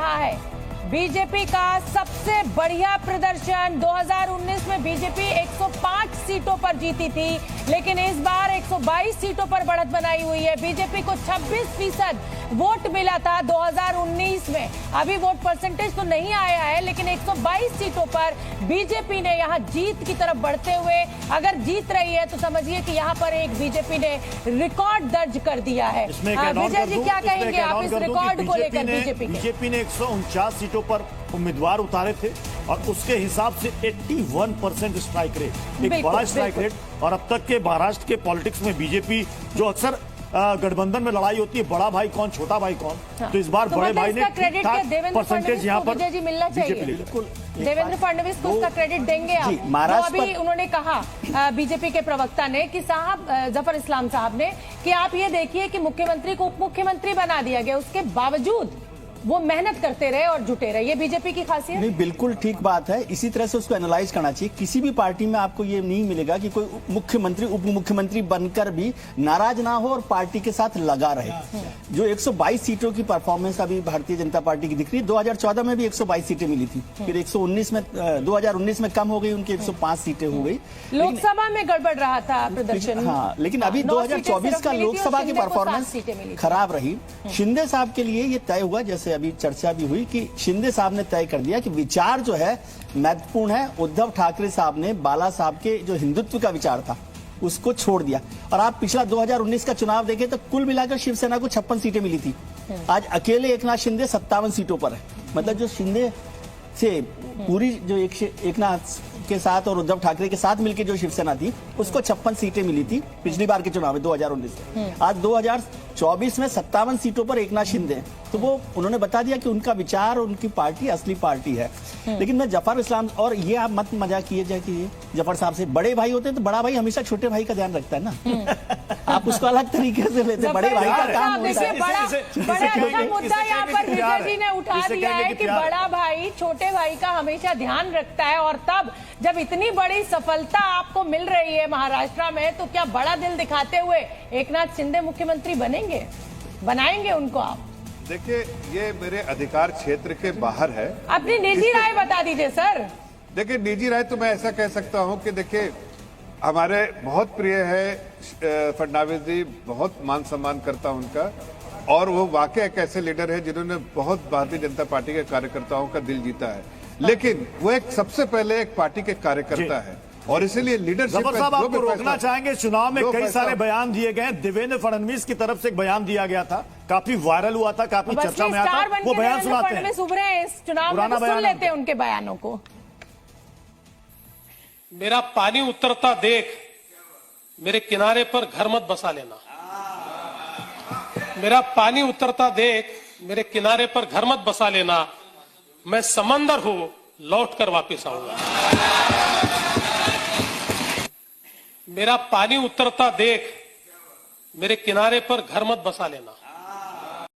रहा है। बीजेपी का सबसे बढ़िया प्रदर्शन 2019 में बीजेपी 105 सीटों पर जीती थी, लेकिन इस बार 122 सीटों पर बढ़त बनाई हुई है। बीजेपी को 26% वोट मिला था 2019 में। अभी वोट परसेंटेज तो नहीं आया है, लेकिन 122 सीटों पर बीजेपी ने यहां जीत की तरफ बढ़ते हुए अगर जीत रही है तो समझिए कि यहां पर एक बीजेपी ने रिकॉर्ड दर्ज कर दिया है। विजय जी क्या कहेंगे आप इस रिकॉर्ड को लेकर? बीजेपी ने 149 सीटों पर उम्मीदवार उतारे थे और उसके हिसाब से 81% स्ट्राइक रेट, एक बड़ा स्ट्राइक रेट। और अब तक के महाराष्ट्र के पॉलिटिक्स में बीजेपी, जो अक्सर गठबंधन में लड़ाई होती है बड़ा भाई कौन छोटा भाई कौन, तो इस बार बड़े भाई ने परसेंटेज यहाँ पर विजय जी मिलना चाहिए। बिल्कुल देवेंद्र फडणवीस को उसका क्रेडिट देंगे आप। महाराष्ट्र अभी उन्होंने कहा बीजेपी के प्रवक्ता ने कि साहब जफर इस्लाम साहब ने कि आप ये देखिए कि मुख्यमंत्री को उप मुख्यमंत्री बना दिया गया, उसके बावजूद वो मेहनत करते रहे और जुटे रहे। ये बीजेपी की खासियत नहीं, बिल्कुल ठीक बात है। इसी तरह से उसको एनालाइज करना चाहिए। किसी भी पार्टी में आपको ये नहीं मिलेगा कि कोई मुख्यमंत्री उप मुख्यमंत्री बनकर भी नाराज ना हो और पार्टी के साथ लगा रहे। जो 122 सीटों की परफॉर्मेंस अभी भारतीय जनता पार्टी की दिख रही है, 2014 में भी 122 सीटें मिली थी, फिर 119 में 2019 में कम हो गई, उनकी 105 सीटें हो गई। लोकसभा में गड़बड़ रहा था प्रदर्शन। हाँ, लेकिन अभी 2024 का लोकसभा की परफॉर्मेंस खराब रही। शिंदे साहब के लिए ये तय हुआ, जैसे अभी चर्चा भी हुई कि शिंदे साहब ने तय कर दिया कि विचार जो है महत्वपूर्ण है। उद्धव ठाकरे साहब ने बाला साहब के जो हिंदुत्व का विचार था उसको छोड़ दिया। और आप पिछला 2019 का चुनाव देखें तो कुल मिलाकर शिवसेना को 56 सीटें मिली थी। आज अकेले एकनाथ शिंदे 57 सीटों पर है। मतलब जो शिंदे से पूरी जो एकनाथ के साथ और उद्धव ठाकरे के साथ मिलकर जो शिवसेना थी उसको 56 सीटें मिली थी पिछली बार के चुनाव में 2019 में। आज 2024 में 57 सीटों पर एकनाथ शिंदे, तो वो उन्होंने बता दिया कि उनका विचार, उनकी पार्टी असली पार्टी है। लेकिन मैं जफर इस्लाम, और ये आप मत मजाक किए जाए कि जफर साहब से बड़े भाई होते हैं तो बड़ा भाई हमेशा छोटे भाई का ध्यान रखता है ना। आप उसको अलग तरीके से लेते, बड़े भाई का काम होता है। बड़ा अच्छा मुद्दा यहाँ पर विजय जी ने उठा दिया है कि बड़ा भाई छोटे भाई का हमेशा ध्यान रखता है। और तब जब इतनी बड़ी सफलता आपको मिल रही है महाराष्ट्र में, तो क्या बड़ा दिल दिखाते हुए एकनाथ शिंदे मुख्यमंत्री बनाएंगे उनको आप? देखिए, ये मेरे अधिकार क्षेत्र के बाहर है। अपनी निजी राय बता दीजिए सर। देखिए, निजी राय तो मैं ऐसा कह सकता हूं कि देखिए, हमारे बहुत प्रिय है फडणवीस जी, बहुत मान सम्मान करता हूं उनका, और वो वाकई एक ऐसे लीडर है जिन्होंने बहुत भारतीय जनता पार्टी के कार्यकर्ताओं का दिल जीता है। लेकिन वो एक सबसे पहले एक पार्टी के कार्यकर्ता है और इसीलिए लीडरशिप जफर साहब आपको रोकना चाहेंगे। चुनाव में कई सारे बयान दिए गए। देवेंद्र फडणवीस की तरफ से एक बयान दिया गया था, काफी वायरल हुआ था, काफी चर्चा में आता। वो बयान सुनाते हैं। उभरे इस चुनाव में, सुन लेते हैं उनके बयानों को। मेरा पानी उतरता देख मेरे किनारे पर घर मत बसा लेना। मेरा पानी उतरता देख मेरे किनारे पर घर मत बसा लेना। मैं समंदर हूं, लौट कर वापिस आऊंगा। मेरा पानी उतरता देख मेरे किनारे पर घर मत बसा लेना।